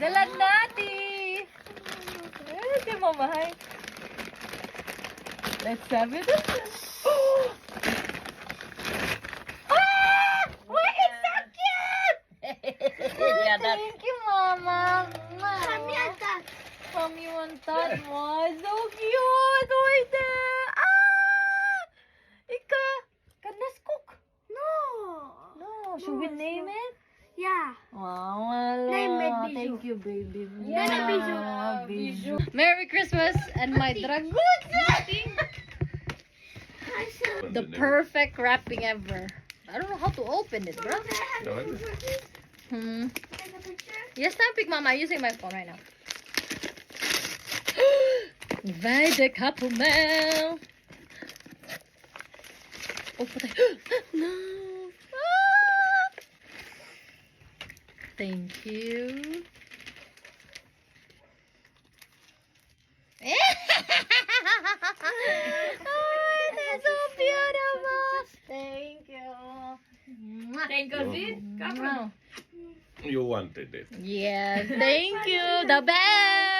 Dalag nati. Okay, Mama, hi. Let's have it. Ah! Why it's so cute? Yeah, that's... Thank you, Mama. Mommy and Dad. Mommy want that one. So cute. Wait there. Ah! Ika. Can this cook? No. No. Should we name it? Yeah. Wow, hello. Name it Bijou. Thank you, baby. Yeah, Bijou. Merry Christmas and my dragon. The perfect wrapping ever. I don't know how to open it, bro. Yes, I'm pick, Mama. I'm using my phone right now. Bij de kappelmel. Oh, patay. No. Ah! Thank you. Oh, that's so beautiful. Thank you. Thank you, sis. Wow. You wanted it. Yes, thank you. The best.